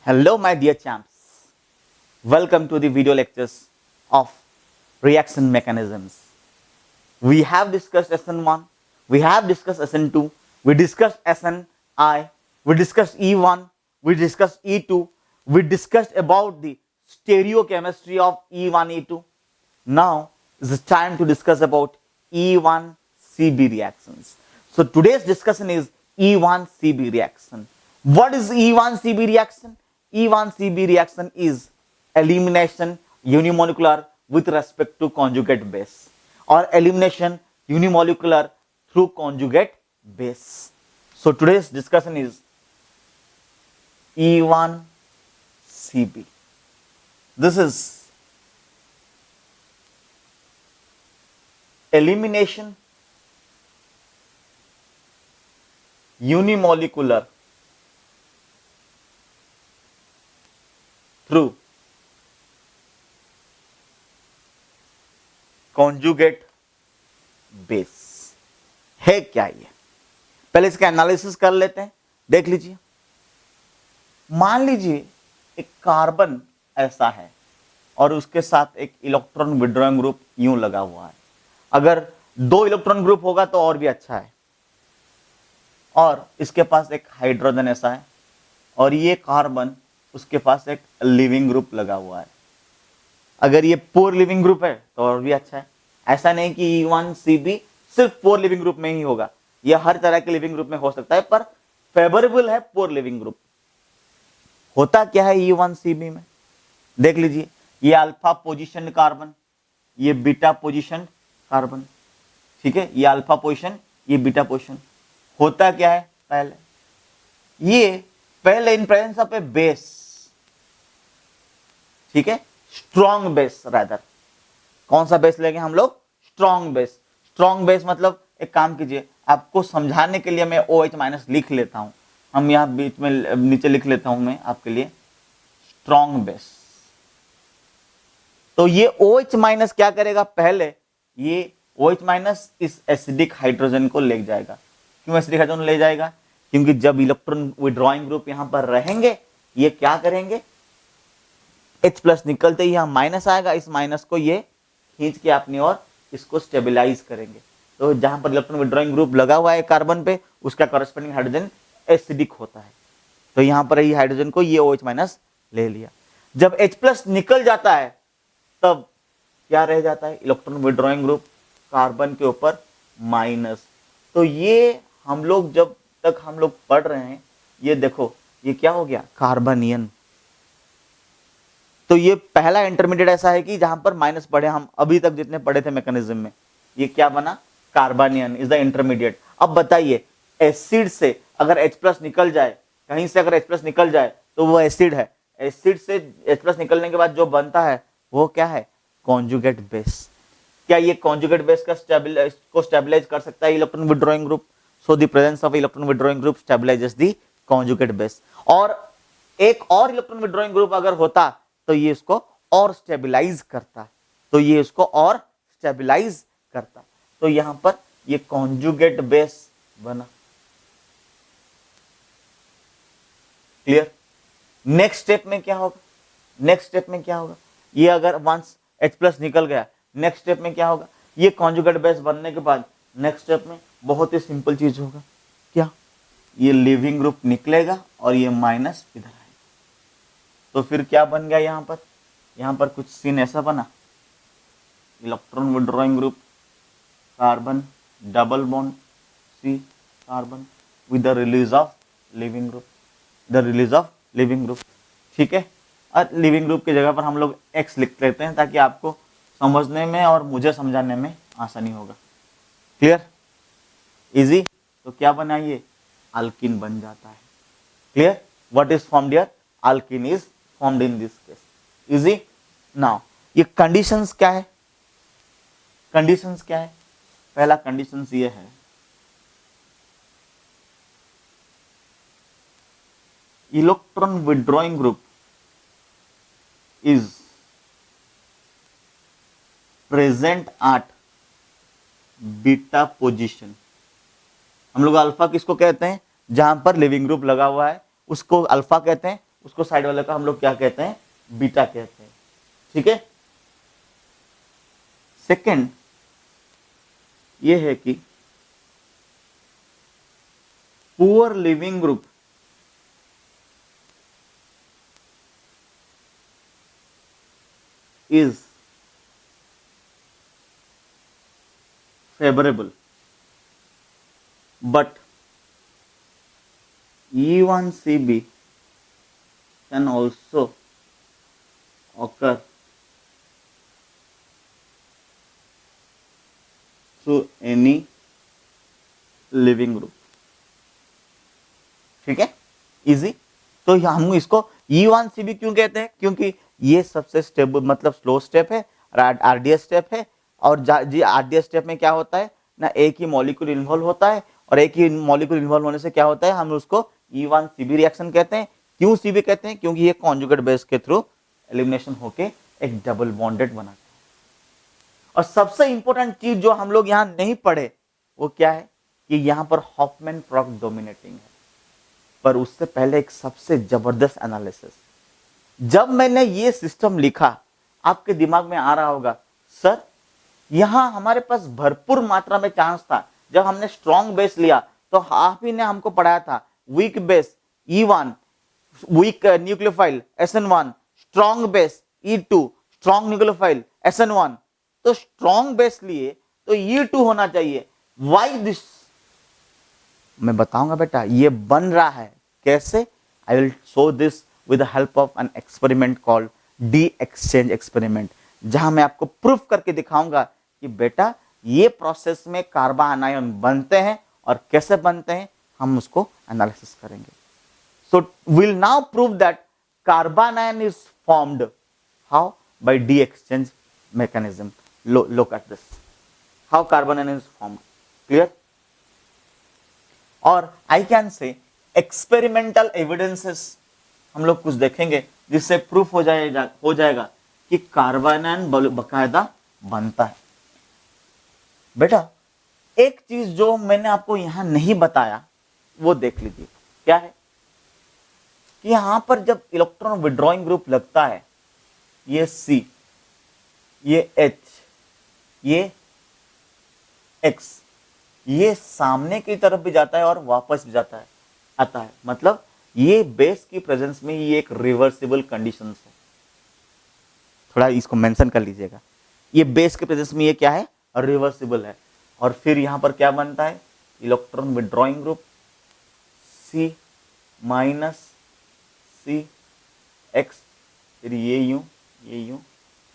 Hello, my dear champs. Welcome to the video lectures of reaction mechanisms. We have discussed SN1, we have discussed SN2, we discussed SNI, we discussed E1, we discussed E2, we discussed about the stereochemistry of E1, E2. Now is the time to discuss about E1CB reactions. So today's discussion is E1CB reaction. What is E1CB reaction? E1CB reaction is elimination unimolecular with respect to conjugate base or elimination unimolecular through conjugate base. So today's discussion is E1CB. This is elimination unimolecular through conjugate base है क्या ये? पहले इसका analysis कर लेते हैं. देख लीजिए, मान लीजिए एक कार्बन ऐसा है और उसके साथ एक इलेक्ट्रॉन विड्रॉइंग ग्रुप यूं लगा हुआ है. अगर दो इलेक्ट्रॉन ग्रुप होगा तो और भी अच्छा है. और इसके पास एक हाइड्रोजन ऐसा है और ये कार्बन उसके पास एक लिविंग ग्रुप लगा हुआ है. अगर ये पोर लिविंग ग्रुप है तो और भी अच्छा है. ऐसा नहीं कि E1CB सिर्फ पोर लिविंग ग्रुप में ही होगा, ये हर तरह के लिविंग ग्रुप में हो सकता है, पर फेवरेबल है पोर लिविंग ग्रुप. होता क्या है E1CB में? देख लीजिए, ये अल्फा पोजीशन कार्बन, ये बीटा पोजीशन कार्बन. ठीक है, ये अल्फा पोजीशन, ये बीटा पोजीशन. होता क्या है? पहले in presence of A base, ठीक है, स्ट्रॉन्ग बेस रादर. कौन सा बेस लेंगे हम लोग? Strong base. स्ट्रॉन्ग बेस मतलब एक काम कीजिए, आपको समझाने के लिए मैं OH माइनस लिख लेता हूं. हम यहां बीच में नीचे लिख लेता हूं मैं आपके लिए, स्ट्रॉन्ग बेस. तो ये OH माइनस क्या करेगा? पहले ये OH माइनस इस एसिडिक हाइड्रोजन को ले जाएगा. क्यों एसिडिक हाइड्रोजन ले जाएगा? क्योंकि जब इलेक्ट्रॉन विड्रॉइंग ग्रुप यहां पर रहेंगे, ये क्या करेंगे? H प्लस निकलते ही यहां माइनस आएगा, इस माइनस को ये खींच के अपनी ओर इसको स्टेबलाइज करेंगे. तो जहां पर इलेक्ट्रॉन विड्रॉइंग ग्रुप लगा हुआ है कार्बन पे, उसका कॉरेस्पॉन्डिंग हाइड्रोजन एसिडिक होता है. तो यहां पर ये हाइड्रोजन को ये OH माइनस ले लिया. जब H प्लस निकल जाता है तब क्या रह जाता है? इलेक्ट्रॉन विड्रॉइंग ग्रुप कार्बन के ऊपर माइनस. तो ये हम लोग जब तक हम लोग पढ़ रहे हैं, ये देखो ये क्या हो गया? कार्बनियन. तो ये पहला इंटरमीडिएट ऐसा है कि जहां पर माइनस पढ़े, हम अभी तक जितने पढ़े थे मैकेनिज्म में, ये क्या बना? Carbanion is the intermediate. अब बताइए, एसिड से अगर H प्लस निकल जाए, कहीं से अगर H प्लस निकल जाए तो वो एसिड है. एसिड से H प्लस निकलने के बाद जो बनता है वो क्या है? Conjugate base. क्या ये कॉन्जुगेट बेस को स्टेबलाइज कर सकता है electron withdrawing group? So the presence of electron withdrawing group stabilises the conjugate base. और एक और इलेक्ट्रॉन विड्रॉइंग ग्रुप अगर होता तो ये इसको और स्टेबलाइज करता. तो ये इसको और स्टेबलाइज करता. तो यहां पर ये कॉन्जुगेट बेस बना. क्लियर? नेक्स्ट स्टेप में क्या होगा? नेक्स्ट स्टेप में क्या होगा? ये अगर वंस H प्लस निकल गया, नेक्स्ट स्टेप में क्या होगा? ये कॉन्जुगेट बेस बनने के बाद नेक्स्ट स्टेप में बहुत ही सिंपल चीज होगा. क्या? ये लिविंग ग्रुप निकलेगा और ये माइनस इधर आएगा. तो फिर क्या बन गया यहां पर? यहां पर कुछ सीन ऐसा बना, electron withdrawing group carbon double bond C carbon with the release of leaving group, the release of leaving group. ठीक है, और लिविंग ग्रुप की जगह पर हम लोग X लिख लेते हैं ताकि आपको समझने में और मुझे समझाने में आसानी होगा. क्लियर? इजी. तो क्या बना? ये अल्किन बन जाता है. Clear? What is formed here? Alkene is formed in this case. Easy. Now ये कंडीशंस क्या है? कंडीशंस क्या है? पहला कंडीशंस ये है, electron withdrawing group is present at beta position. हम लोग अल्फा किसको कहते हैं? जहां पर लिविंग ग्रुप लगा हुआ है उसको अल्फा कहते हैं. उसको साइड वाले का हम लोग क्या कहते हैं, बीटा कहते हैं। ठीक है। सेकंड ये है कि poor leaving group is favorable, but E1CB can also occur through any living group। ठीक है, इजी। तो हम इसको E1CB क्यों कहते हैं, क्योंकि ये सबसे स्टेबल मतलब स्लो स्टेप है, आरडीएस स्टेप है। और जी आरडीएस स्टेप में क्या होता है ना, एक ही मॉलिक्यूल इन्वॉल्व होता है, और एक ही मॉलिक्यूल इन्वॉल्व होने से क्या होता है, हम उसको E1CB रिएक्शन कहते हैं। क्यों सीबी कहते हैं, क्योंकि ये कॉन्जुगेट बेस के थ्रू एलिमिनेशन होके एक डबल बॉन्डेड बनाता है। और सबसे इंपॉर्टेंट चीज जो हम लोग यहां नहीं पढ़े वो क्या है कि यहां पर हॉफमैन प्रोडक्ट डोमिनेटिंग है। पर उससे पहले एक सबसे जबरदस्त एनालिसिस, जब मैंने ये सिस्टम लिखा आपके दिमाग में आ रहा होगा, सर यहां हमारे पास भरपूर मात्रा में चांस था। जब हमने स्ट्रॉन्ग बेस लिया तो आप ही ने हमको पढ़ाया था weak base E1, weak nucleophile SN1, strong base E2, strong nucleophile SN1। तो स्ट्रॉन्ग बेस लिए तो E2 होना चाहिए। वाई दिस, मैं बताऊंगा बेटा, ये बन रहा है कैसे। I will show this with the help of an experiment called D exchange experiment, जहां मैं आपको प्रूफ करके दिखाऊंगा कि बेटा ये प्रोसेस में कार्बन आनायन बनते हैं और कैसे बनते हैं, हम उसको एनालिसिस करेंगे। So will now prove that carbanion is formed how, by D exchange mechanism। look at this, how carbon ion is formed, clear। और I can say experimental evidences हम लोग कुछ देखेंगे जिससे प्रूफ हो जाएगा कि कार्बन आयन बकायदा बनता है। बेटा एक चीज जो मैंने आपको यहां नहीं बताया वो देख लीजिए, क्या है कि यहां पर जब इलेक्ट्रॉन विड्रॉइंग ग्रुप लगता है, ये C, ये H, ये X, ये सामने की तरफ भी जाता है और वापस भी आता है। मतलब ये बेस की प्रेजेंस में ये एक रिवर्सिबल कंडीशन है। थोड़ा इसको मेंशन कर लीजिएगा, ये बेस के प्रेजेंस में ये क्या है, रिवर्सिबल है। और फिर यहां पर क्या बनता है, electron withdrawing group C minus C X, फिर ये यूं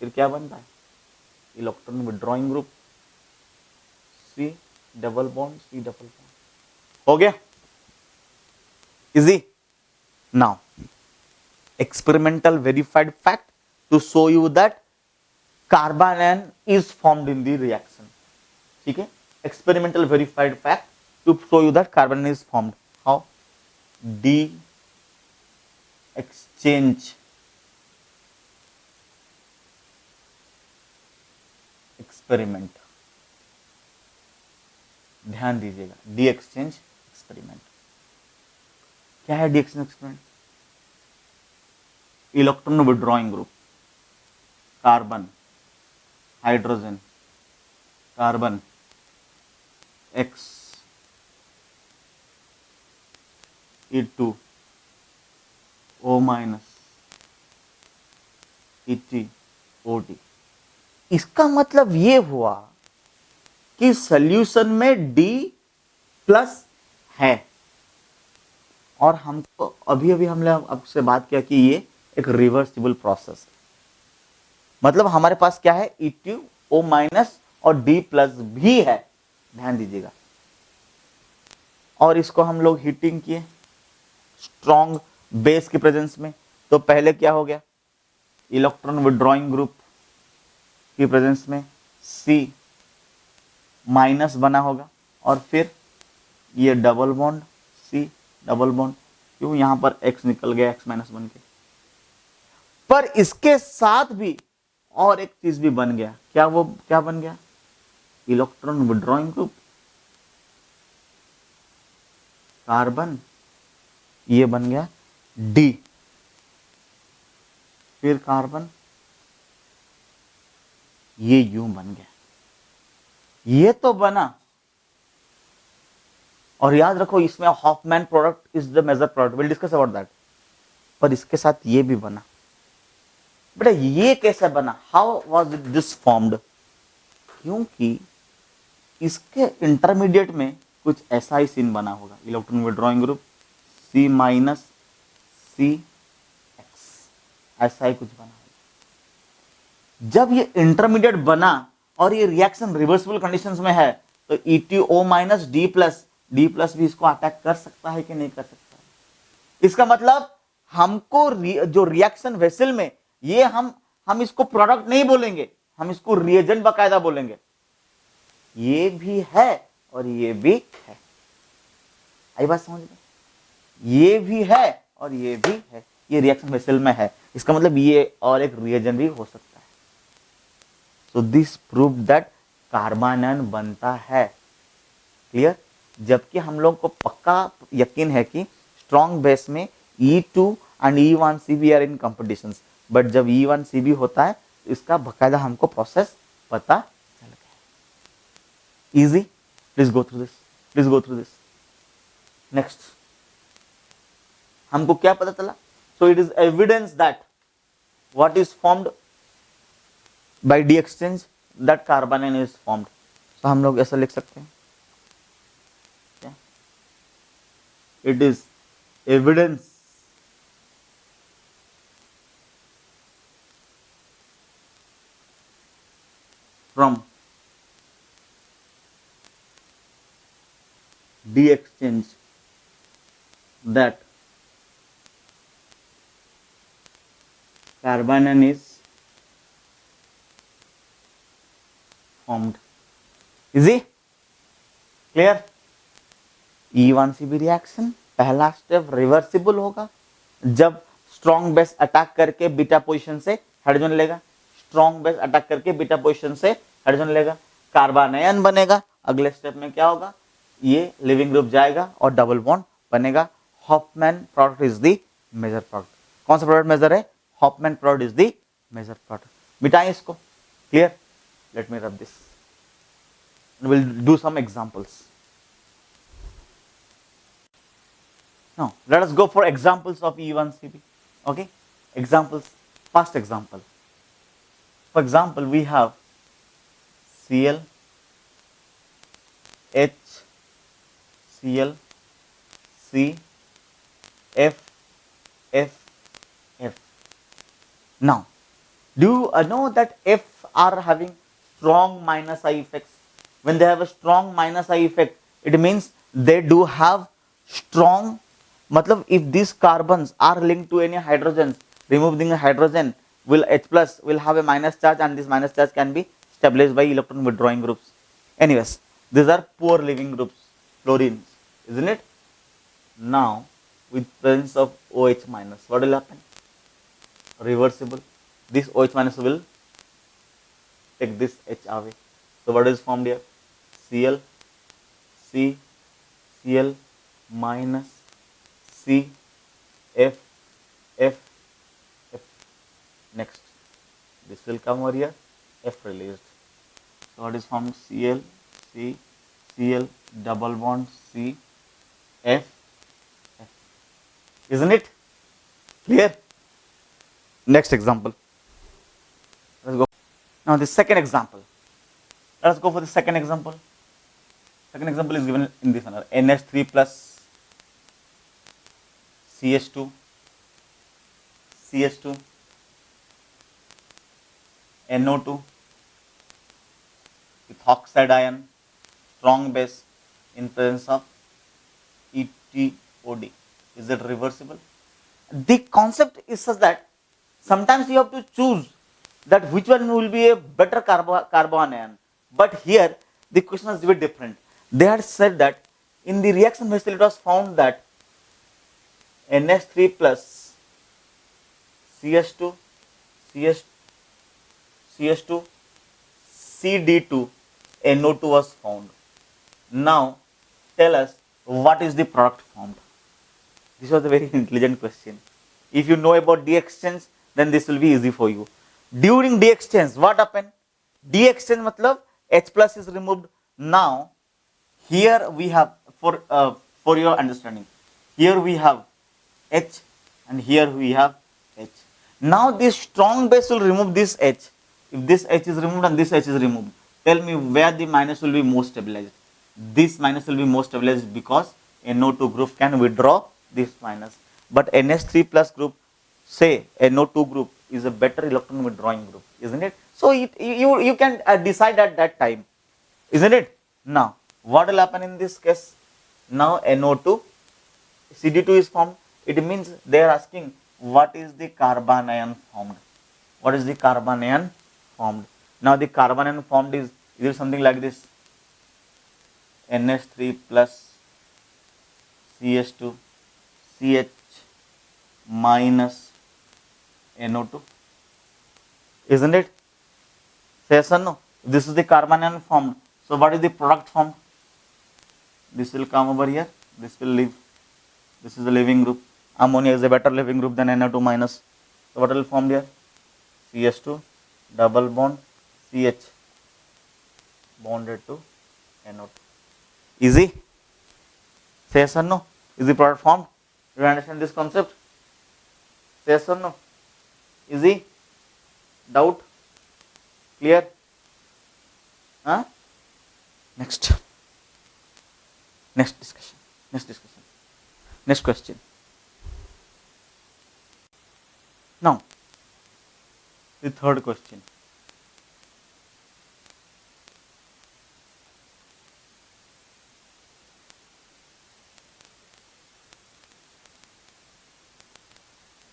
फिर क्या बनता है, electron withdrawing group C double bond C double bond. हो गया, easy. Now experimental verified fact to show you that carbanion is formed in the reaction. ठीक है, experimental verified fact to show you that carbanion is formed how, D exchange experiment. ध्यान दीजिएगा, D exchange experiment क्या है। D exchange experiment, electron withdrawing group carbon hydrogen carbon X E2 O minus ET OD। इसका मतलब ये हुआ कि solution में D प्लस है, और हमको अभी हमने आपसे बात किया कि ये एक रिवर्सिबल प्रोसेस है। मतलब हमारे पास क्या है, E2 O माइनस और D प्लस भी है, ध्यान दीजिएगा। और इसको हम लोग हीटिंग किए स्ट्रॉन्ग बेस की प्रेजेंस में, तो पहले क्या हो गया, इलेक्ट्रॉन विड्रॉइंग ग्रुप की प्रेजेंस में C माइनस बना होगा, और फिर ये double bond C double bond, क्यों यहां पर X निकल गया, X माइनस बन के। पर इसके साथ भी और एक चीज भी बन गया, क्या बन गया, इलेक्ट्रॉन विड्रॉइंग ग्रुप कार्बन, ये बन गया D फिर कार्बन, ये यूं बन गया, ये तो बना। और याद रखो इसमें Hofmann product is the major product, will discuss about that. पर इसके साथ ये भी बना। बेटा ये कैसे बना, हाउ वाज दिस फॉर्म्ड? क्योंकि इसके इंटरमीडिएट में कुछ ऐसा ही सीन बना होगा, electron withdrawing group C minus C X, ऐसा ही कुछ बना होगा। जब ये इंटरमीडिएट बना और ये रिएक्शन रिवर्सिबल कंडीशंस में है, तो ETO माइनस डी प्लस भी इसको अटैक कर सकता है कि नहीं कर सकता है? इसका मतलब हमको जो रिएक्शन वेसल में, ये हम इसको प्रोडक्ट नहीं बोलेंगे, हम इसको रिएजेंट बाकायदा बोलेंगे। ये भी है और ये भी है, आई बात समझ में? ये भी है और ये भी है, ये रिएक्शन वेसल में है, इसका मतलब ये और एक रिएजेंट भी हो सकता है। So this prove that carbon बनता है। क्लियर? जबकि हम लोग को पक्का यकीन है कि स्ट्रॉन्ग बेस में E2 and E1CB are in competitions, but जब E1CB होता है तो इसका बकायदा हमको प्रोसेस पता चल गया। Easy? Please go through this. Next, हमको क्या पता चला? So it is evidence that what is formed by D exchange, that carbon is formed. तो हम लोग ऐसा लिख सकते हैं, it is evidence from D exchange that carbanion is formed. Easy? Clear? E1CB reaction पहला स्टेप रिवर्सिबल होगा जब स्ट्रॉन्ग बेस अटैक करके बीटा पोजीशन से हाइड्रोजन लेगा, स्ट्रॉन्ग बेस अटैक करके बीटा पोजीशन से हाइड्रोजन लेगा, कार्बनायन बनेगा। अगले स्टेप में क्या होगा, ये लिविंग ग्रुप जाएगा और डबल बॉन्ड बनेगा। Hofmann product is the major product. कौन सा प्रोडक्ट मेजर है? Hofmann product is the major product. मिटाएं इसको। Clear? Let me rub this, will do some examples. Now, let us go for examples of E1CB. Okay, examples. First example. For example, we have Cl, H, Cl, C, F, F, F. Now, do you know that F are having strong minus I effects? When they have a strong minus I effect, it means they do have strong, मतलब if these carbons are linked to any hydrogens, removing a hydrogen will H plus will have a minus charge, and this minus charge can be stabilized by electron withdrawing groups. Anyways, these are poor leaving groups, fluorines, isn't it? Now, with presence of OH minus, what will happen? Reversible. This OH minus will take this H away. So what is formed here? Cl, C, Cl minus C, F, F, F. Next, this will come over here, F released. So what is formed? Cl, C, Cl, double bond C, F, F. Isn't it clear? Next example. Let's go. Now the second example. Let's go for the second example. Second example is given in this manner: NH3 plus CH2, CH2, NO2 with oxide ion, strong base in presence of ETOD. Is it reversible? The concept is such that sometimes you have to choose that which one will be a better carbon ion. But here the question is a bit different. They had said that in the reaction vessel it was found that NH3 plus CH2, CH2, CD2, NO2 was found. Now, tell us what is the product formed. This was a very intelligent question. If you know about D exchange, then this will be easy for you. During D exchange, what happened? D exchange matlab H plus is removed. Now here we have, for your understanding, here we have H and here we have H. Now this strong base will remove this H. If this H is removed and this H is removed, tell me where the minus will be more stabilized. This minus will be more stabilized because NO2 group can withdraw this minus. But NH3 plus group, say NO2 group, is a better electron withdrawing group, isn't it? So you can decide at that time, isn't it? Now, what will happen in this case? Now NO2, CD2 is formed. It means they are asking what is the carbon ion formed. What is the carbon ion formed? Now the carbon ion formed is either something like this: NH3 plus CH2, CH minus NO2, isn't it? Say yes or no? This is the carbon ion formed. So what is the product formed? This will come over here. This will leave. This is the leaving group. Ammonia is a better leaving group than NO2 minus. So what will form here? CH2 double bond CH bonded to NO2. Easy? Say yes or no? Is the product formed? Do you understand this concept? Say yes or no? Easy? Doubt? Clear? Huh? Next. Next discussion. Next discussion. Next question. Now, the third question.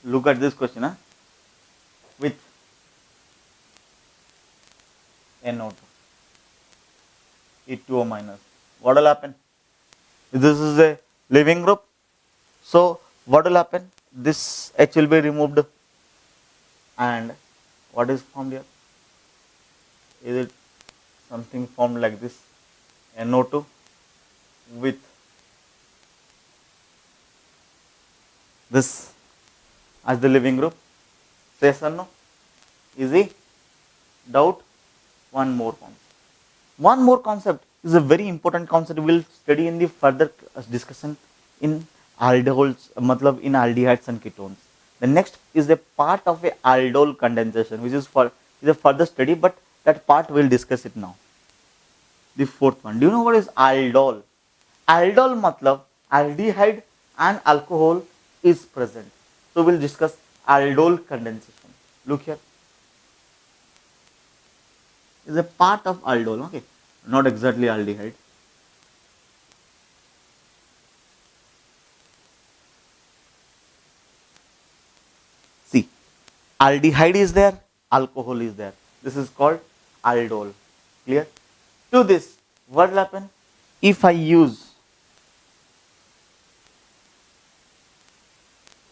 Look at this question, huh? With NO2, E2O minus. What will happen? This is a leaving group. So what will happen? This H will be removed, and what is formed here? Is it something formed like this? NO2 with this as the leaving group. Say yes or no? Easy? Doubt? One more concept. One more concept is a very important concept we will study in the further discussion in aldehydes, matlab in aldehydes and ketones. The next is a part of a aldol condensation, which is a further study, but that part we will discuss it now. The fourth one. Do you know what is aldol? Aldol matlab aldehyde and alcohol is present. So we will discuss aldol condensation. Look here. Is a part of aldol, okay? Not exactly aldehyde. See, aldehyde is there, alcohol is there. This is called aldol. Clear? To this, what will happen? If I use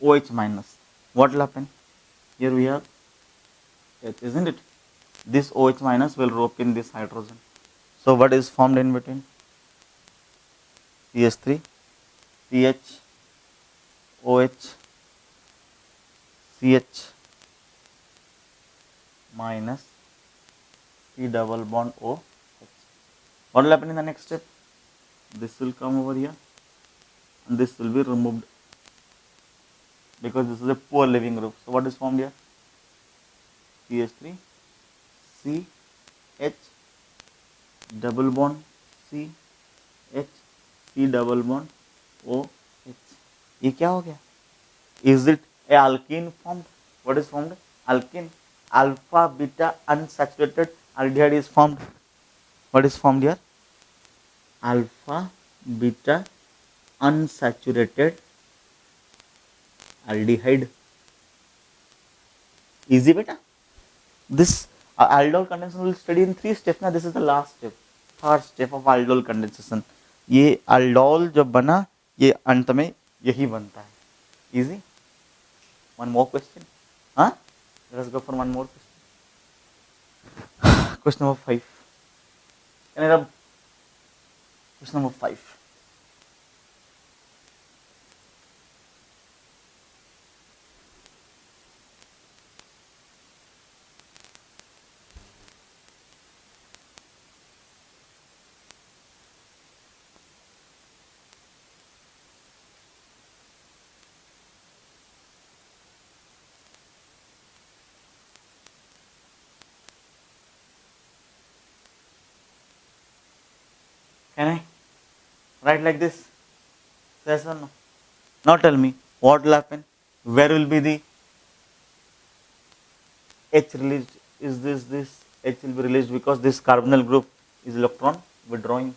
OH minus, what will happen? Here we have H, isn't it? This OH minus will rope in this hydrogen. So what is formed in between? CH3, CH, OH, CH minus C double bond OH. What will happen in the next step? This will come over here and this will be removed because this is a poor leaving group. So what is formed here? CH3, C, H, double bond C, H, C double bond O, H. ये क्या हो गया? Is it a alkene formed? What is formed? Alkene. Alpha beta unsaturated aldehyde is formed. What is formed here? Alpha beta unsaturated aldehyde. Easy beta. This aldol condensation will study in 3 steps. Now this is the last step, third step of aldol condensation. ये aldol जब बना ये अंत में यही बनता है. Easy. One more question. Huh? Let us go for one more question. Question number 5. Can I rub? Question number 5. Can I write like this? Yes or no? Now tell me what will happen. Where will be the H released? Is this H will be released because this carbonyl group is electron withdrawing.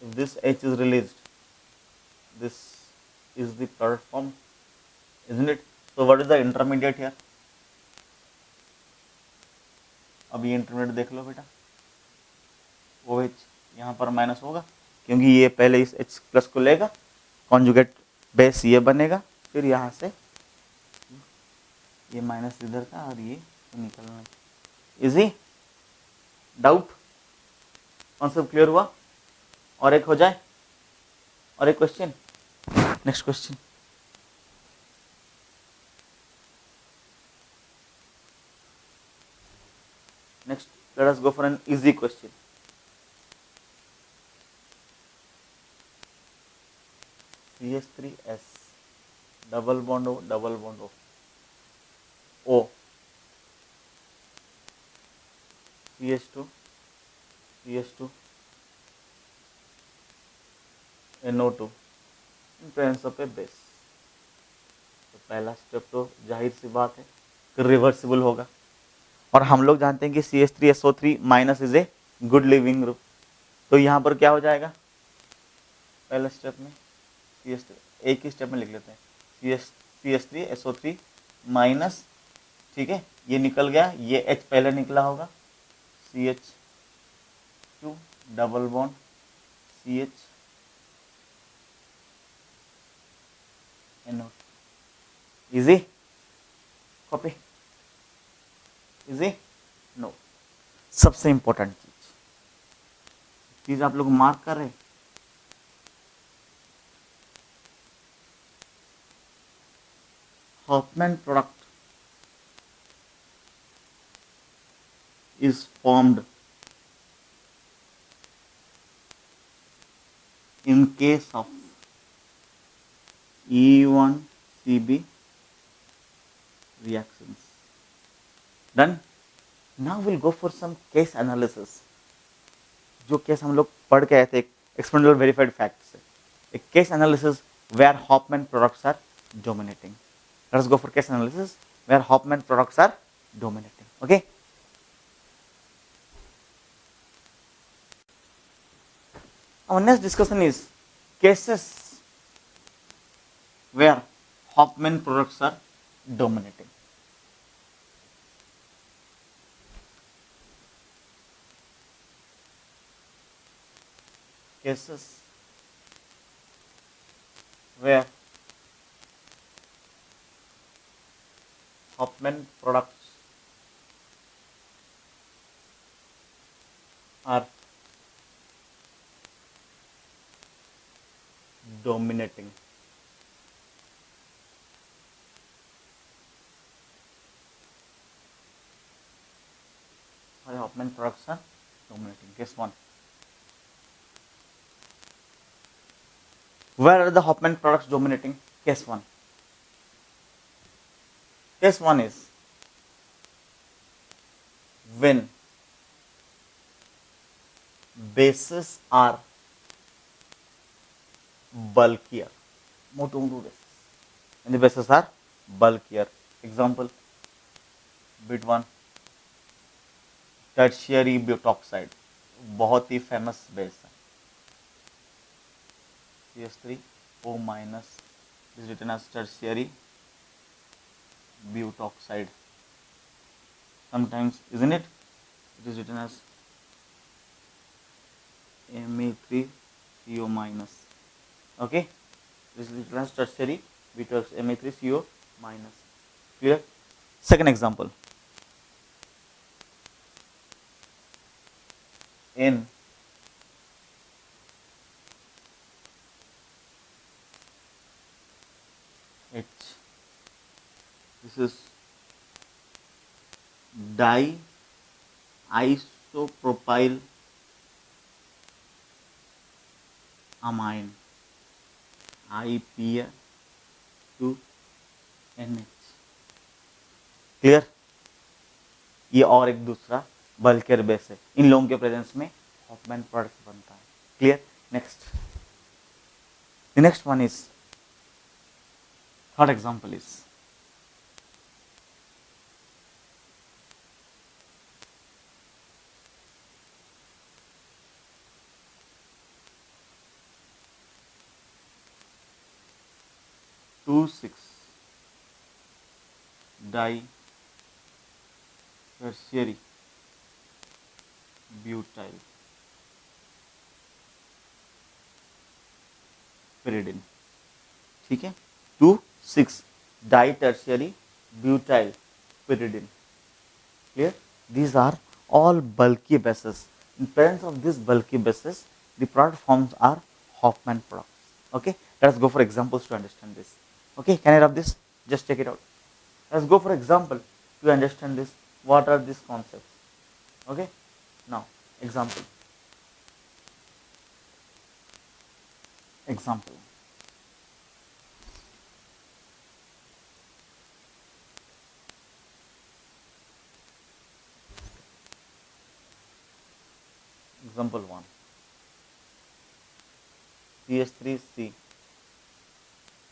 If this H is released, this is the product form, isn't it? So what is the intermediate here? अब ये intermediate देख लो बेटा, OH यहाँ पर minus होगा क्योंकि ये पहले इस H प्लस को लेगा, कॉन्जुगेट बेस ये बनेगा, फिर यहाँ से ये माइनस इधर का और ये तो निकलना। इजी? डाउट? कॉन्सेप्ट क्लियर हुआ? और एक हो जाए, और एक question, next question. Next, let us go for an easy question. CH3S, double bond O, double bond O. O. CH2, CH2, NO2, presence of A base. तो पहला स्टेप तो जाहिर सी बात है कि रिवर्सिबल होगा, और हम लोग जानते हैं कि CH3SO3 minus is a good leaving group. तो यहाँ पर क्या हो जाएगा, पहले स्टेप में CH3, एक ही स्टेप में लिख लेते हैं, CH3SO3 माइनस, ठीक है, ये निकल गया, ये H पहले निकला होगा, CH2 double bond CH NO। Easy? Copy? Easy? No. सबसे इंपॉर्टेंट चीज आप लोग मार्क कर रहे, Hofmann product is formed in case of E1CB reactions. Done? Now we'll go for some case analysis. जो केस हम लोग पढ़ के आए थे experimental verified facts से, एक case analysis where Hofmann products are dominating. Let us go for case analysis where Hofmann products are dominating. Okay. Our next discussion is cases where Hofmann products are dominating. Cases where Hofmann products are dominating. Hofmann products are dominating. Case 1. Where are the Hofmann products dominating? Case 1. Case 1 is when bases are bulkier. When the bases are bulkier. Example, bit 1, tertiary butoxide, बहुत ही famous base है, CH3O minus is written as tertiary butoxide. Sometimes, isn't it? It is written as Me3CO minus. Okay, this is written as tertiary butoxide, Me3CO minus. Clear? Second example, N H. This is diisopropyl amine, IPA2NH. Clear? ये और एक दूसरा bulkier base है, इन लोगों के presence में Hoffmann product बनता है। Clear? Next. The next one is, third example is, two six di tertiary butyl pyridine. ठीक है, 2,6 di tertiary butyl pyridine. Clear? These are all bulky bases. In presence of these bulky bases, the product forms are Hofmann products. Okay, let's go for examples to understand this. Okay, can I rub this? Just check it out. Let's go for example to understand this. What are these concepts? Okay, now example. Example. Example 1. CH3C,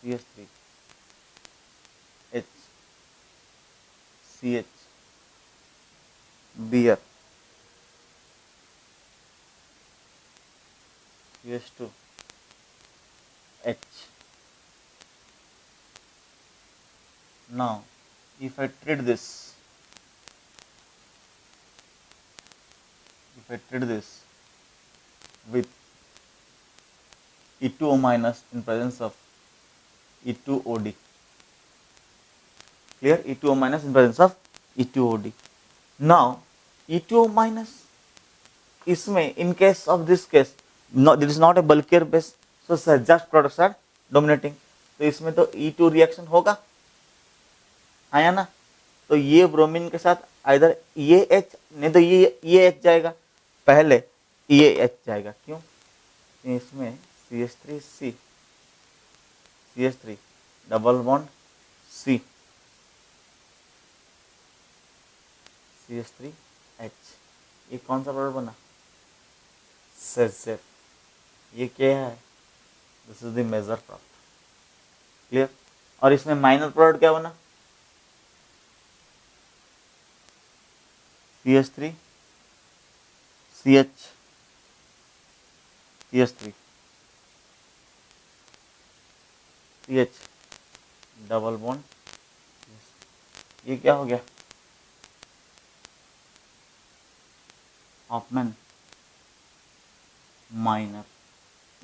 CH3, H, CH, beer, CH2, H. Now, if I treat this, with E2O minus in presence of E2OD. Clear? E2O minus in presence of E2OD. Now, E2O minus इसमें in case of this case, no, this is not a bulkier base, so suggest products are dominating. तो इसमें तो E2 reaction होगा, आया ना? तो ये bromine के साथ इधर ये H नहीं तो ये H जाएगा, पहले ये H जाएगा. क्यों? इसमें CH3C, CH3 double bond C, CH3H. ये कौन सा प्रोडक्ट बना? सेजेफ. ये क्या है? This is the major product. Clear? और इसमें माइनर प्रोडक्ट क्या बना? CH3, CH, CH3, CH double bond. ये क्या हो गया? Hofmann minor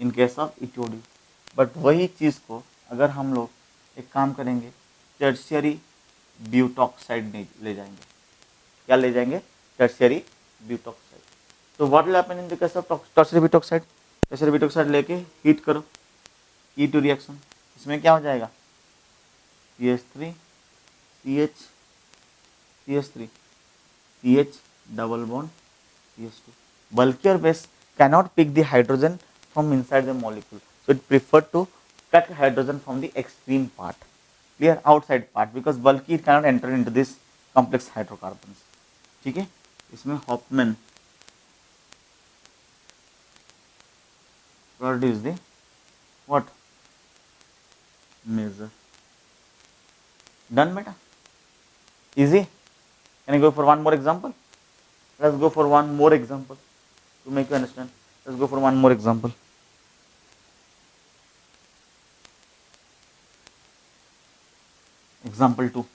in case of E2OD. But वही चीज़ को अगर हम लोग एक काम करेंगे, टर्शियरी ब्यूटॉक्साइड ले जाएंगे. क्या ले जाएंगे? Tertiary butoxide. तो what will happen in the case of tertiary butoxide? Tertiary butoxide लेके हीट करो, E2 रिएक्शन. इसमें क्या हो जाएगा? CH3, CH, CH3, CH double bond CH2. Bulkier base cannot pick the hydrogen from inside the molecule, so it preferred to cut hydrogen from the extreme part, clear, outside part, because bulky it cannot enter into this complex hydrocarbons. ठीक है? इसमें Hoffmann produce the what? Measure. Done, beta? Easy? Can I go for one more example? Let's go for one more example to make you understand. Let's go for one more example. Example 2.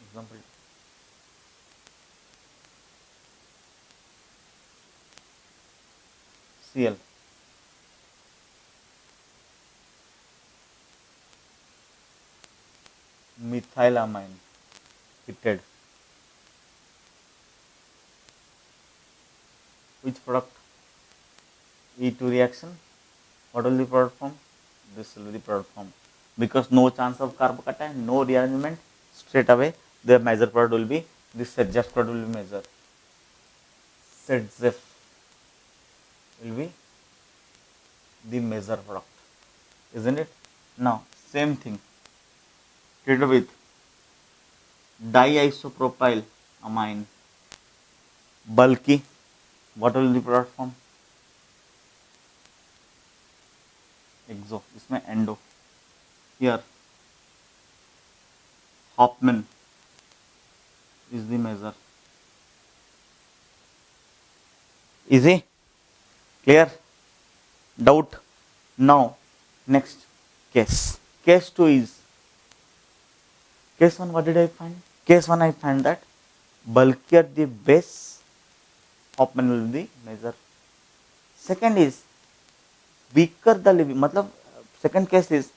Example 2. Cl. Methylamine heated. Which product? E2 reaction. What will the product form? This will be the product form. Because no chance of carbocation, no rearrangement, straight away the major product will be this Sedzef product will be major. Sedzef will be the major product, isn't it? Now same thing treated with diisopropyl amine, bulky, what will be product form? Exo, इसमें endo. Here Hopman is the measure. Easy? Clear? Doubt? Now next case. Case 2 is, case 1 what did I find? Case 1 I find that bulkier the base, Hopman will be the measure. Second is weaker the living, मतलब second case is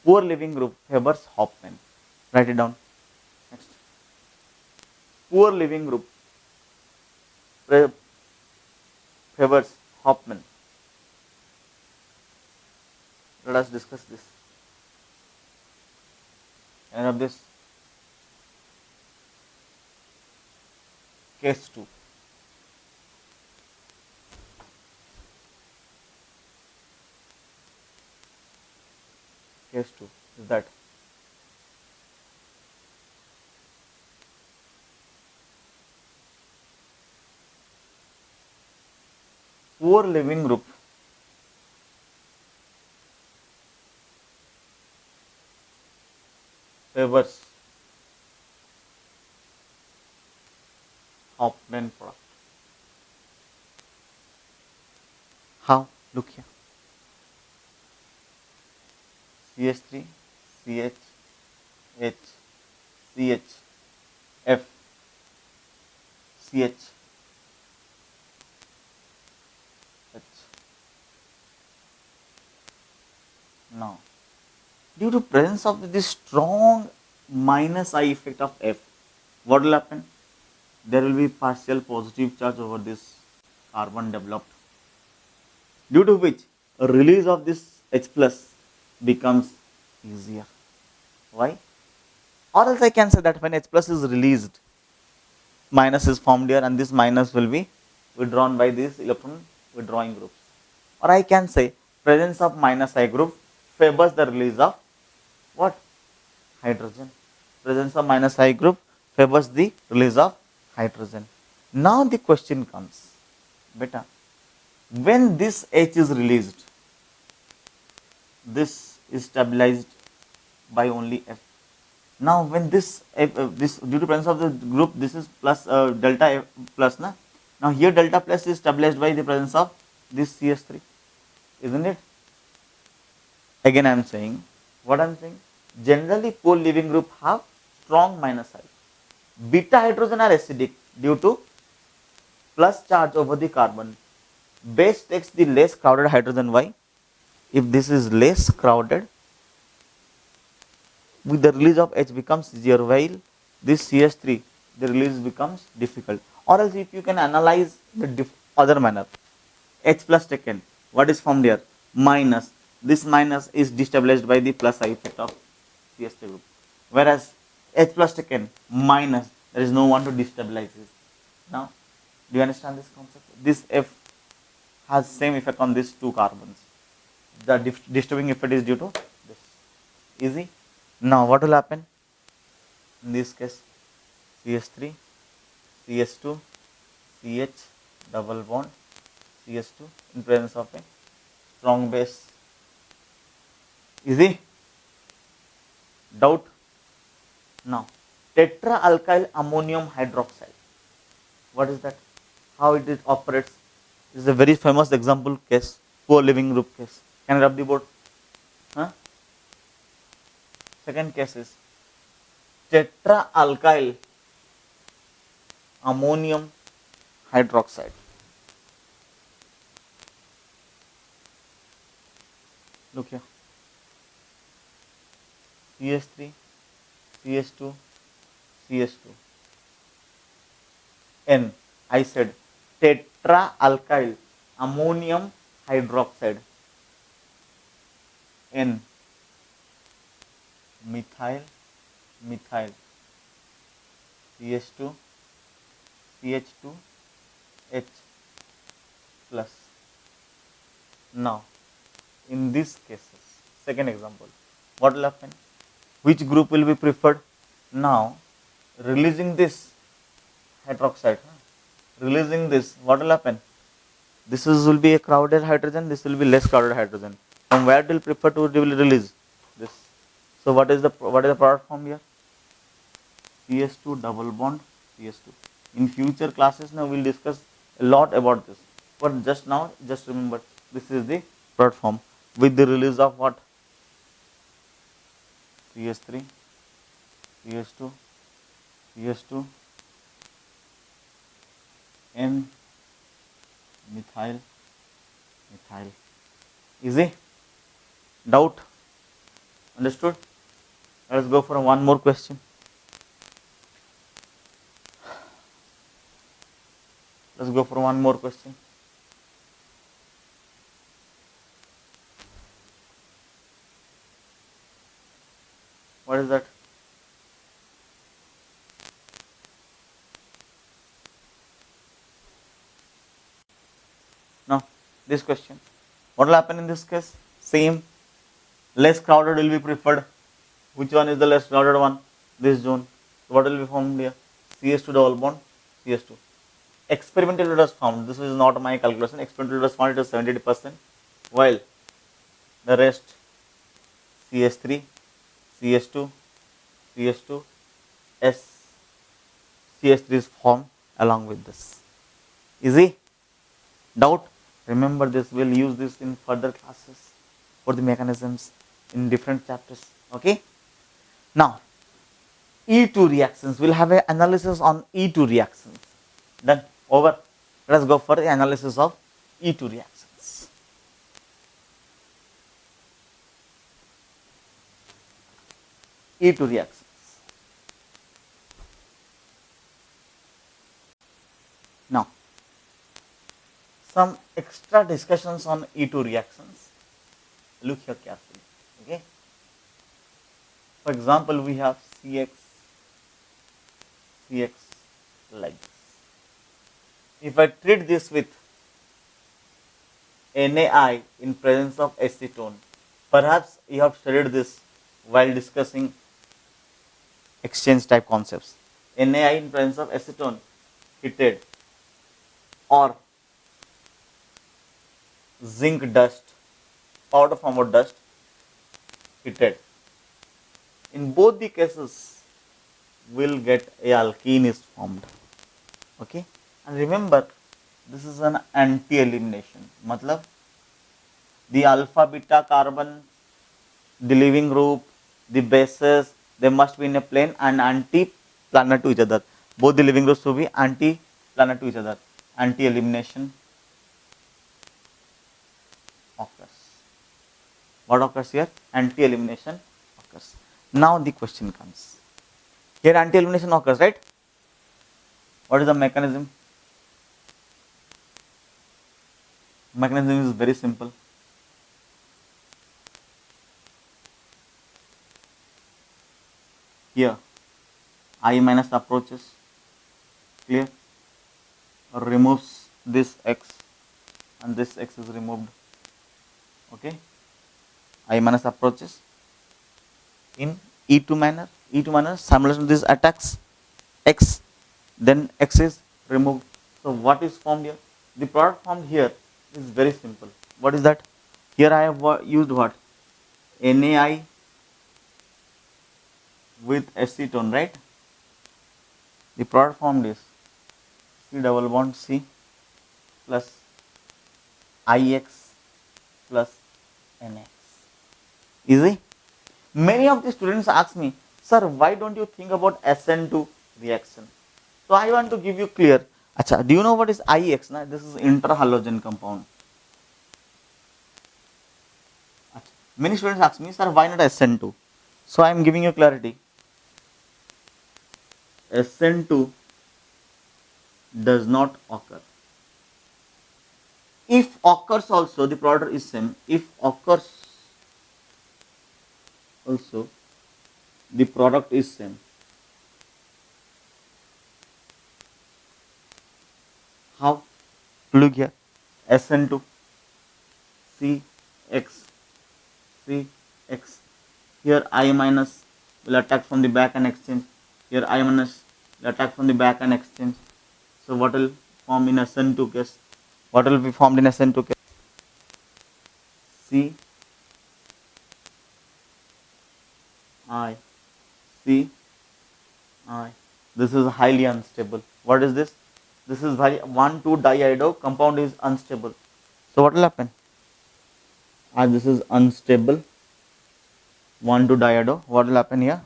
poor living group favors Hopman. Write it down. Next, poor living group favors Hopman. Let us discuss this. End of this. Case 2. Case 2 is that poor living group favors Hopman product. How? Look here. CH3, CH, H, CH, F, CH, H. Now, due to presence of this strong minus I effect of F, what will happen? There will be partial positive charge over this carbon developed, due to which a release of this H plus becomes easier. Why? Or else I can say that when H plus is released, minus is formed here and this minus will be withdrawn by these electron withdrawing groups. Or I can say presence of minus I group favors the release of what? Hydrogen. Presence of minus I group favors the release of hydrogen. Now the question comes, beta, when this H is released, this is stabilized by only F. Now when this this due to presence of the group, this is plus delta F plus na. Now here delta plus is stabilized by the presence of this CH3, isn't it? Again I am saying, what I am saying, generally poor living group have strong minus I. Beta hydrogen are acidic due to plus charge over the carbon. Base takes the less crowded hydrogen. Why? If this is less crowded, with the release of H becomes easier, while this CH3, the release becomes difficult. Or else if you can analyze the other manner, H plus taken, what is formed here? Minus. This minus is destabilized by the plus I effect of CH3 group. Whereas H plus taken, minus, there is no one to destabilize this. Now, do you understand this concept? This F has same effect on these two carbons. The disturbing effect is due to this. Easy? Now what will happen? In this case, CH3, CH2, CH, double bond, CH2 in presence of a strong base. Easy? Doubt? Now, tetraalkyl ammonium hydroxide. What is that? How it operates? This is a very famous example case, poor living group case. Can I rub the board? Huh? Second case is tetraalkyl ammonium hydroxide. Look here. CH3, CH2, CH2. N. I said tetraalkyl ammonium hydroxide. N. Methyl, methyl. CH2, CH2, H plus. Now, in these cases, second example, what will happen? Which group will be preferred? Now, releasing this hydroxide, releasing this, what will happen? This will be a crowded hydrogen, this will be less crowded hydrogen. From where it will prefer to release this? So what is the product form here? CS2 double bond CS2. In future classes now we will discuss a lot about this. But just now, just remember, this is the product form with the release of what? CS3, CS2, CS2, N methyl, methyl. Easy? Doubt? Understood? Let us go for one more question. Let's go for one more question. What is that? Now, this question. What will happen in this case? Same. Less crowded will be preferred. Which one is the less crowded one? This zone. So what will be formed here? CS2 double bond, CS2. Experimental it was found. This is not my calculation. Experimental it was found it was 70%. While the rest CS3, CS2, CS2, S, CS3 is formed along with this. Easy? Doubt? Remember this, we'll use this in further classes for the mechanisms in different chapters. Okay? Now, E2 reactions. We'll have an analysis on E2 reactions. Done. Over. Let us go for the analysis of E2 reactions. E2 reactions. Now, some extra discussions on E2 reactions. Look here carefully. Okay. For example, we have CX like this. If I treat this with NaI in presence of acetone, perhaps you have studied this while discussing exchange type concepts. NaI in presence of acetone heated, or zinc dust, powder form of dust heated. In both the cases, we'll get a alkene is formed. Okay, and remember, this is an anti-elimination. Matlab, the alpha beta carbon, the leaving group, the bases, they must be in a plane and anti-planar to each other. Both the leaving groups will be anti-planar to each other. Anti-elimination occurs. What occurs here? Anti-elimination occurs. Now the question comes. Here anti-elimination occurs, right? What is the mechanism? Mechanism is very simple. Here, I minus approaches, clear, removes this X and this X is removed. Okay, I minus approaches in E2 manner. E2 manner, simulation of these attacks X, then X is removed. So what is formed here? The product formed here is very simple. What is that? Here I have used what? NaI with acetone, right? The product formed is C double bond C plus IX plus NX. Easy? Many of the students ask me, sir, why don't you think about SN2 reaction? So I want to give you clear. Acha, do you know what is IX? Na? This is interhalogen compound. Acha. Many students ask me, sir, why not SN2? So I am giving you clarity. SN2 does not occur. If occurs also, the product is same. If occurs also, the product is same. How? Look here. SN2 CX CX Here I minus will attack from the back and exchange. Here I minus will attack from the back and exchange. So what will form in SN2 case? What will be formed in SN2 case? C I C I. This is highly unstable. What is this? This is 1,2-diiodo compound is unstable. So what will happen? As this is unstable, 1,2-diiodo. What will happen here?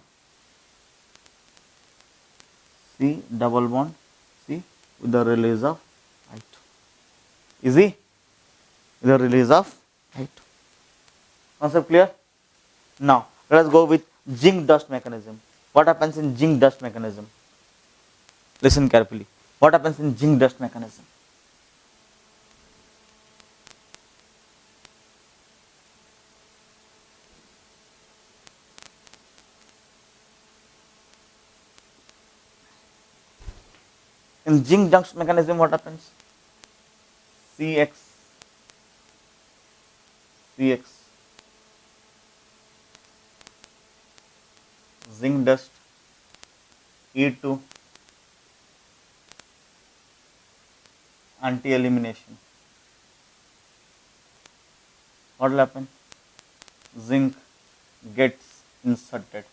C double bond C with the release of I2. Easy? With the release of I2. Concept clear? Now let us go with zinc dust mechanism. What happens in zinc dust mechanism? Listen carefully. What happens in zinc dust mechanism? In zinc dust mechanism, what happens? CX zinc dust E2 anti-elimination. What will happen? Zinc gets inserted.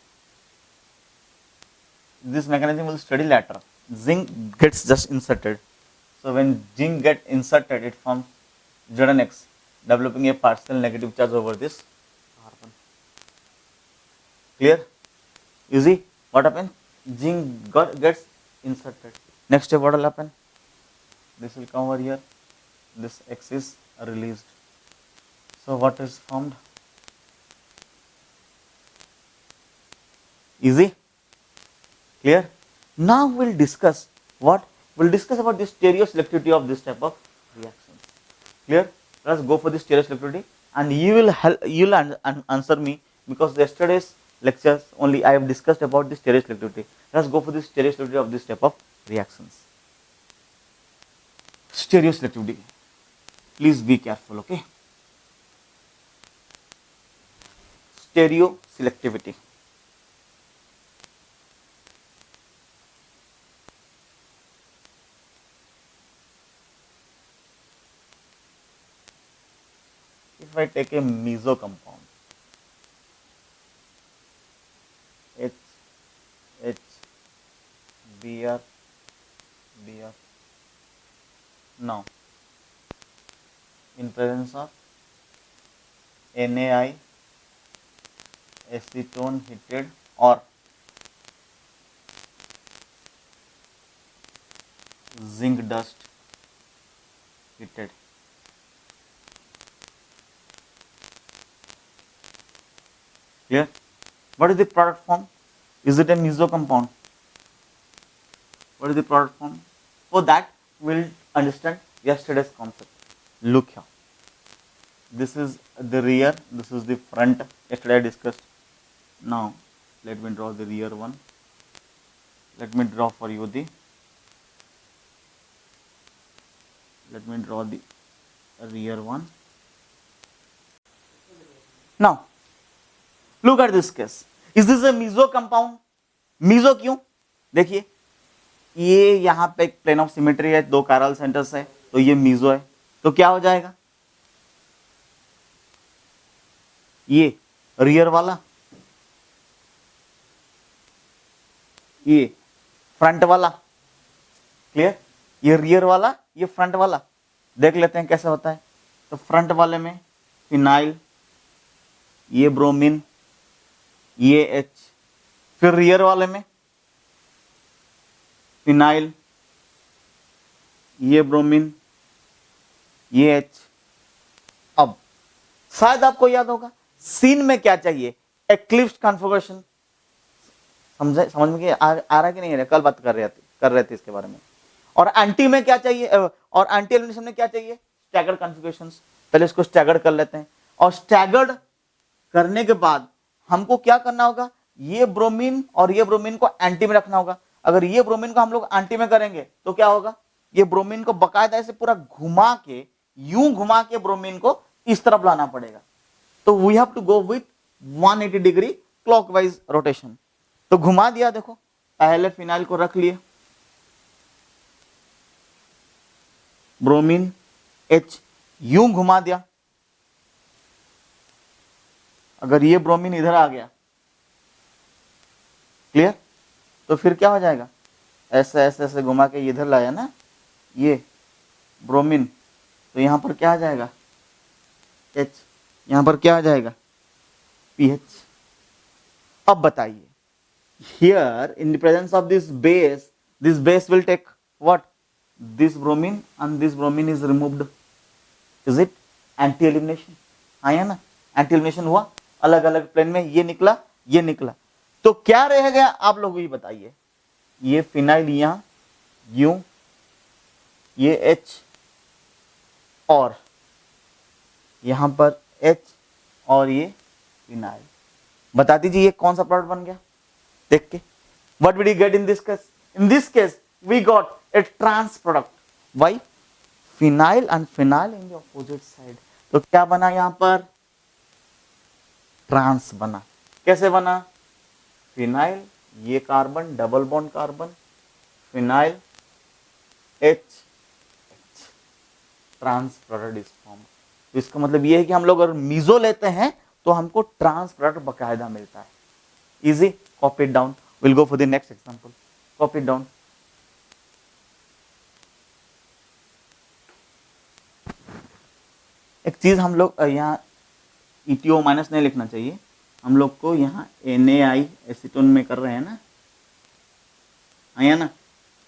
This mechanism will study later. Zinc gets just inserted. So when zinc gets inserted, it forms ZnX, developing a partial negative charge over this carbon. Clear? Easy? What happens? Zinc gets inserted. Next step, what will happen? This will come over here. This X is released. So what is formed? Easy? Clear? Now we'll discuss what? We'll discuss about the stereoselectivity of this type of reactions. Clear? Let's go for the stereoselectivity, and you will answer me, because yesterday's lectures only I have discussed about the stereoselectivity. Let's go for the stereoselectivity of this type of reactions. Stereoselectivity. Please be careful, okay? Stereoselectivity. If I take a meso compound, H, Br, now in presence of NaI acetone heated or zinc dust heated, clear? What is the product form? Is it a meso compound? What is the product form? For that, we'll understand yesterday's concept. Look here. This is the rear, this is the front. Yesterday I discussed. Now, let me draw the rear one. Let me draw for you the. Let me draw the rear one. Now, look at this case. Is this a meso compound? Meso क्यों? देखिए, ये यहाँ पे एक plane of symmetry है, दो Carol centres है, तो ये मीजो है, तो क्या हो जाएगा? ये रियर वाला, ये फ्रंट वाला, क्लियर? ये रियर वाला, ये फ्रंट वाला, देख लेते हैं कैसे होता है। तो फ्रंट वाले में फिनाइल, ये ब्रोमीन, ये H, फिर रियर वाले में फिनाइल, ये ब्रोमीन, ये H। अब शायद आपको याद होगा सीन में क्या चाहिए, एक्लिप्स कॉन्फ़िगरेशन। समझ में आ रहा कि नहीं आ रहा? कल बात कर रहे थे इसके बारे में। और एंटी में क्या चाहिए, और एंटी एलिमिनेशन में क्या चाहिए, स्टैगर्ड कॉन्फ़िगरेशंस। पहले इसको स्टैगर्ड कर लेते हैं, और स्टैगर्ड करने के बाद हमको क्या करना होगा, ये ब्रोमीन और ये ब्रोमीन को एंटी में रखना होगा। अगर ये ब्रोमीन को हम लोग एंटी में करेंगे तो क्या होगा, ये ब्रोमीन को बकायदा ऐसे पूरा घुमा के, यूं ब्रोमीन को इस तरफ लाना पड़ेगा। तो we have to go with 180 degree clockwise rotation. तो घुमा दिया, देखो पहले फिनाइल को रख लिए, ब्रोमीन H यूं घुमा दिया, अगर ये ब्रोमीन इधर आ गया, क्लियर, तो फिर क्या हो जाएगा, ऐसे ऐसे ऐसे घुमा के इधर लाया ना ये ब्रोमीन, तो यहां पर क्या आ जाएगा H, यहां पर क्या आ जाएगा PH। अब बताइए, here in the presence of this base will take what, this bromine and this bromine is removed, is it anti elimination, हाँ या ना, एंटी एलिमिनेशन हुआ, अलग अलग प्लेन में ये निकला ये निकला, तो क्या रह गया आप लोग ही बताइए, ये फिनाइल यहां यूं, ये H और यहां पर H और ये फिनाइल, बता दीजिए ये कौन सा प्रोडक्ट बन गया, देख के what did we get in this case, in this case we got a trans product, why, phenyl and phenyl in the opposite side, तो क्या बना यहां पर ट्रांस बना, कैसे बना, फिनाइल ये carbon double bond carbon, phenyl H trans product is form. तो इसका मतलब ये है कि हम लोग अगर मीजो लेते हैं तो हमको ट्रांस प्रोडक्ट बकायदा मिलता है, easy, copy it down, will go for the next example, copy it down. एक चीज हम लोग यहाँ ETO माइनस नहीं लिखना चाहिए, हम लोग को यहाँ NaI एसीटोन में कर रहे हैं ना, आया ना,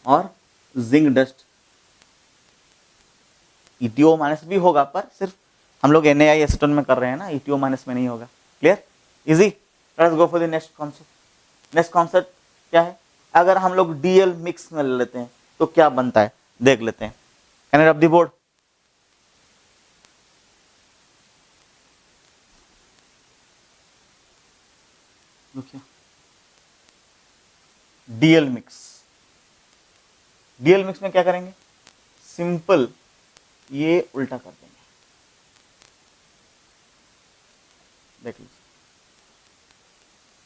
और जिंक डस्ट, ETO माइनस भी होगा पर सिर्फ हम लोग NaI एसीटोन में कर रहे हैं ना, ETO माइनस में नहीं होगा, clear, easy, let's go for the next concept. Next concept क्या है, अगर हम लोग DL मिक्स में ले लेते हैं तो क्या बनता है, देख लेते हैं, कैन रब the board, DL mix, DL mix में क्या करेंगे, सिंपल ये उल्टा कर देंगे, देख लीजिए,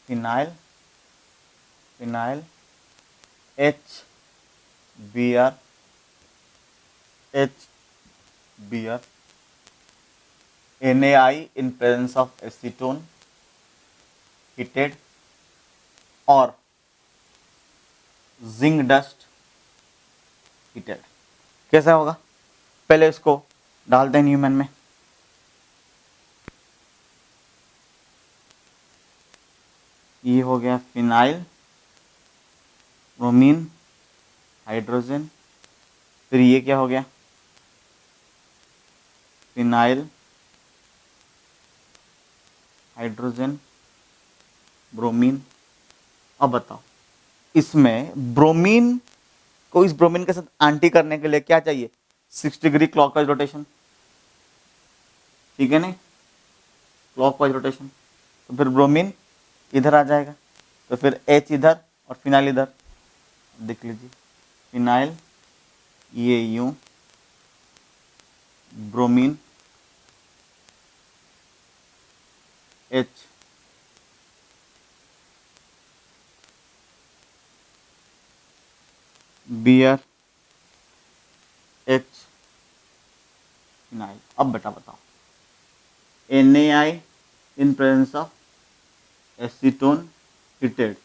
phenyl phenyl HBr HBr NaI in presence of acetone heated और जिंक डस्ट हीटेड, कैसा होगा, पहले इसको डालते हैं न्यूमैन में, ये हो गया फिनाइल ब्रोमीन हाइड्रोजन, फिर ये क्या हो गया, फिनाइल हाइड्रोजन ब्रोमीन। अब बताओ इसमें ब्रोमीन को इस ब्रोमीन के साथ एंटी करने के लिए क्या चाहिए, 6 डिग्री क्लॉकवाइज रोटेशन, ठीक है नहीं, क्लॉकवाइज रोटेशन, तो फिर ब्रोमीन इधर आ जाएगा, तो फिर H इधर और फिनाइल इधर, देख लीजिए फिनाइल ये यूं, bromine H Br H phenyl. अब बेटा बताओ, NaI in presence of acetone heated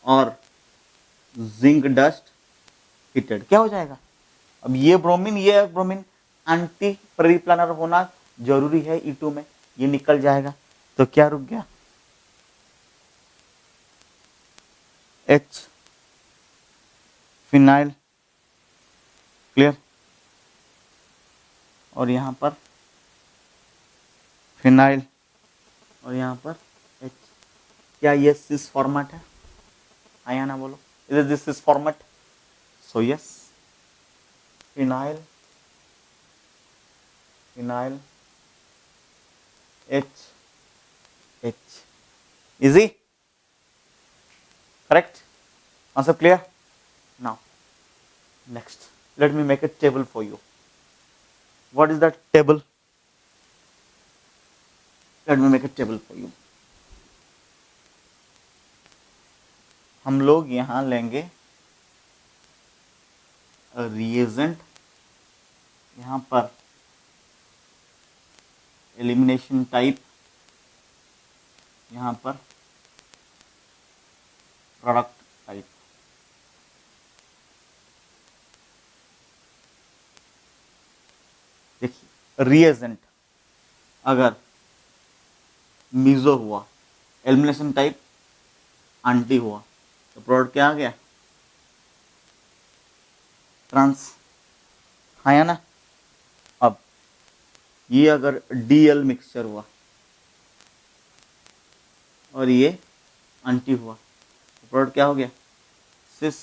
और जिंक डस्ट हीटेड, क्या हो जाएगा, अब ये ब्रोमीन एंटी परिप्लानर होना जरूरी है E2 में, ये निकल जाएगा, तो क्या रुक गया, H फिनाइल, क्लियर, और यहां पर फिनाइल और यहां पर H, क्या ये सिस फॉर्मेट है, आया ना बोलो, is this this format, so yes, phenyl phenyl H H, easy, correct, answer clear, now next let me make a table for you, what is that table, let me make a table for you, हम लोग यहां लेंगे reagent, यहां पर elimination type, यहां पर product type. देखिए reagent अगर मीजो हुआ, एलिमिनेशन टाइप आंटी हुआ, तो प्रोडक्ट क्या आ गया? ट्रांस, आया ना। अब ये अगर डीएल मिक्सचर हुआ और ये आंटी हुआ, तो प्रोडक्ट क्या हो गया? Cis.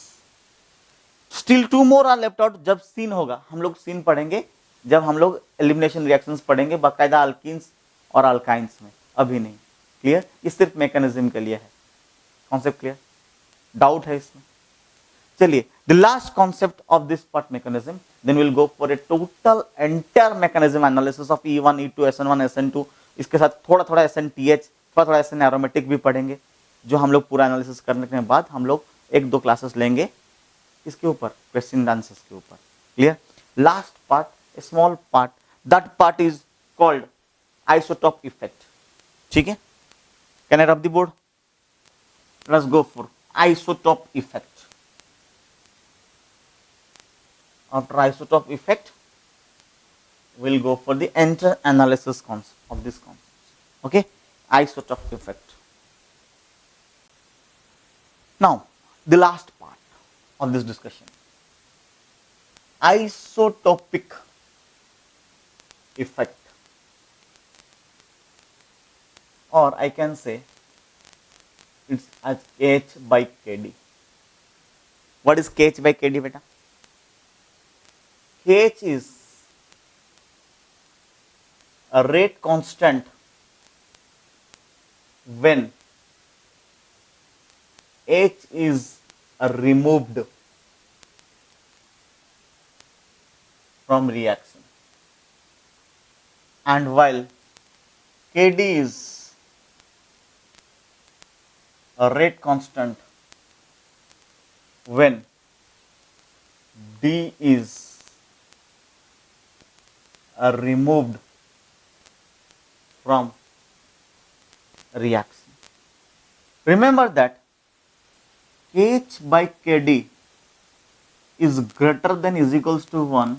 Still two more are left out. जब सीन होगा, हम लोग सीन पढ़ेंगे जब हम लोग एलिमिनेशन रिएक्शंस पढ़ेंगे बाकायदा अल्कीन्स और अल्काइंस में, अभी नहीं। क्लियर? ये सिर्फ मैकेनिज्म के लिए है। Concept clear? डाउट है इसमें? चलिए, the last concept of this part mechanism, then will go for a total entire mechanism analysis of E1 E2 SN1 SN2। इसके साथ थोड़ा थोड़ा SNTH, थोड़ा थोड़ा SN एरोमेटिक भी पढ़ेंगे, जो हम लोग पूरा एनालिसिस करने के बाद हम लोग एक दो क्लासेस लेंगे इसके ऊपर, क्वेश्चन आंसर्स के ऊपर। Clear? Last part, A small part, that part is called isotope effect. ठीक है? कैन आई रब the board? Let's go for isotope effect. After isotope effect, we'll go for the entire analysis concept of this concept. Okay, isotope effect. Now, the last part of this discussion, isotopic effect, or I can say it's as H by Kd. What is Kh by Kd, beta? Kh is a rate constant when H is removed from reaction, and while Kd is a rate constant when D is removed from reaction. Remember that Kh by Kd is greater than is equals to 1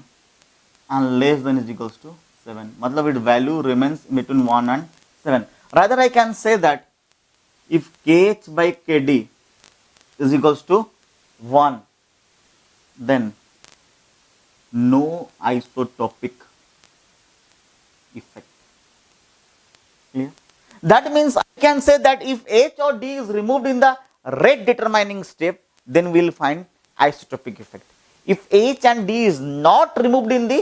and less than is equals to 7. मतलब its value remains between 1 and 7. Rather, I can say that if Kh by Kd is equals to 1, then no isotopic effect. Clear? That means I can say that if H or D is removed in the rate determining step, then we will find isotopic effect. If H and D is not removed in the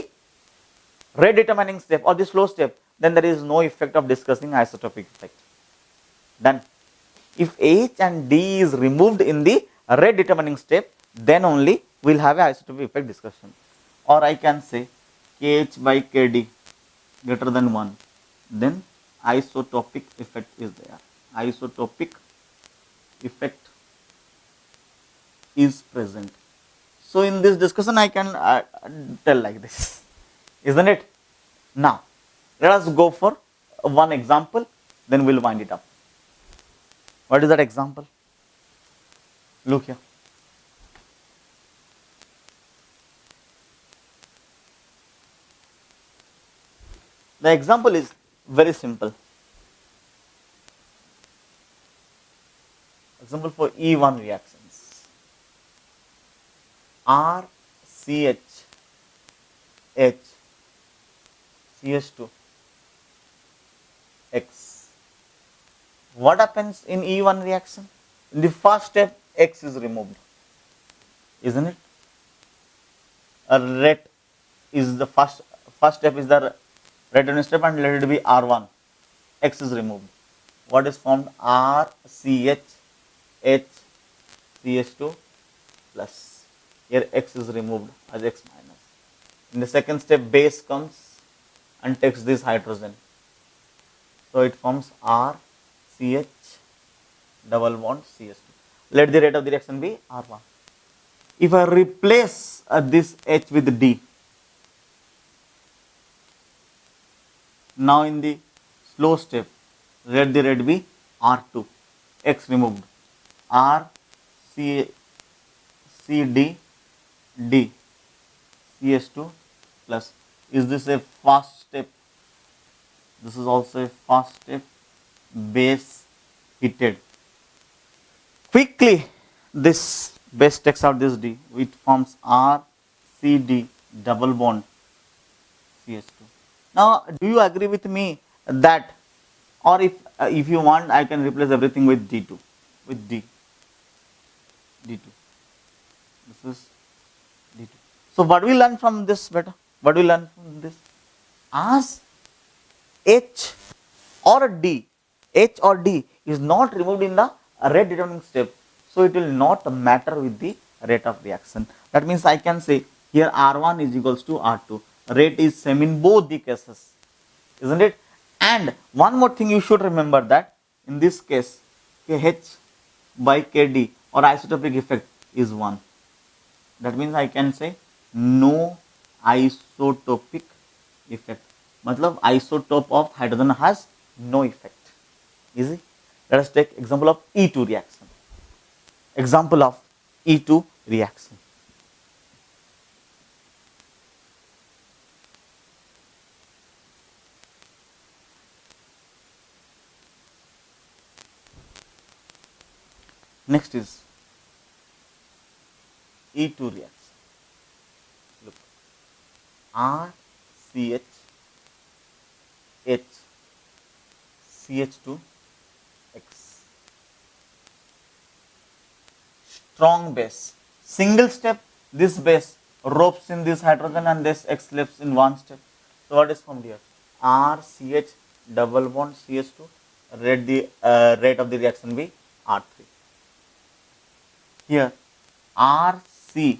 rate determining step or the slow step, then there is no effect of discussing isotopic effect. Then, if H and D is removed in the rate determining step, then only we will have a isotopic effect discussion. Or I can say Kh by Kd greater than 1, then isotopic effect is there. Isotopic effect is present. So in this discussion I can tell like this, isn't it? Now let us go for one example, then we'll wind it up. What is that example? Look here. The example is very simple. Example for E1 reactions. RCH H CH2 X. What happens in E1 reaction? In the first step, X is removed, isn't it? A rate is the first step is the rate unit step, and let it be R1. X is removed. What is formed? RCH H CH2 plus. Here X is removed as X minus. In the second step, base comes and takes this hydrogen. So it forms RCH double bond CH2. let the rate of the reaction be R1. If I replace this H with D, now in the slow step, let the rate be R2, X removed, R, C, C, D, D, CH2 plus. Is this a fast step? This is also a fast step, base heated. Quickly, this base takes out this D, it forms R, C, D, double bond, CH2. Now, do you agree with me that, or if you want, I can replace everything with D2, with D, D2. This is D2. So, what we learn from this beta? What we learn from this? As H or D, H or D is not removed in the rate determining step, so it will not matter with the rate of reaction. That means I can say here R1 is equals to R2. Rate is same in both the cases, isn't it? And one more thing you should remember, that in this case KH by KD or isotopic effect is 1. That means I can say no isotopic effect. Matlab isotope of hydrogen has no effect. Easy. Let us take example of E2 reaction. Example of E2 reaction. Next is E2 reaction. Look, RCH H CH2 X. Strong base. Single step, this base ropes in this hydrogen and this X left in one step. So what is formed here? RCH double bond CH2. Rate the rate of the reaction be R3. Here RC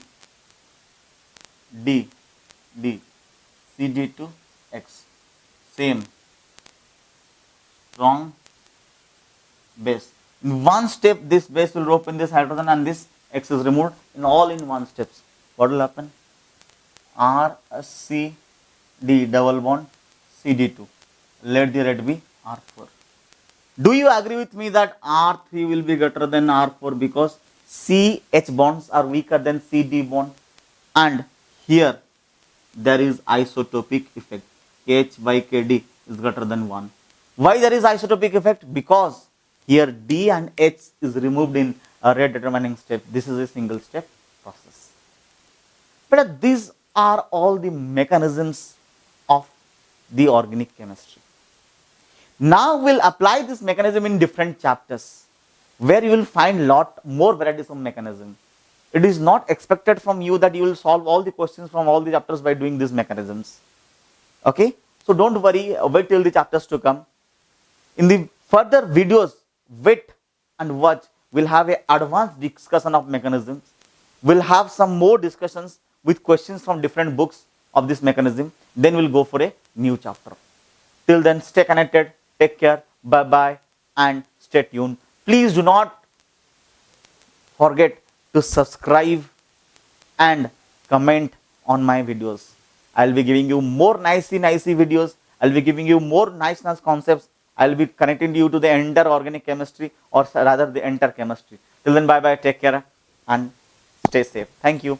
D D CD2 X. Same strong base. In one step, this base will rope in this hydrogen and this X is removed in all in one steps. What will happen? RC D double bond CD2. Let the rate be R4. Do you agree with me that R3 will be greater than R4 because CH bonds are weaker than CD bond, and here there is isotopic effect. H by KD is greater than 1. Why there is isotopic effect? Because here D and H is removed in a rate determining step. This is a single step process. But these are all the mechanisms of the organic chemistry. Now we'll apply this mechanism in different chapters, where you will find lot more varieties of mechanism. It is not expected from you that you will solve all the questions from all the chapters by doing these mechanisms. Okay, so don't worry, wait till the chapters to come. In the further videos, wait and watch. We'll have an advanced discussion of mechanisms. We'll have some more discussions with questions from different books of this mechanism. Then we'll go for a new chapter. Till then, stay connected, take care, bye bye, and stay tuned. Please do not forget to subscribe and comment on my videos. I'll be giving you more nicey videos. I'll be giving you more nice concepts. I'll be connecting you to the entire organic chemistry, or rather the entire chemistry. Till then, bye bye, take care and stay safe. Thank you.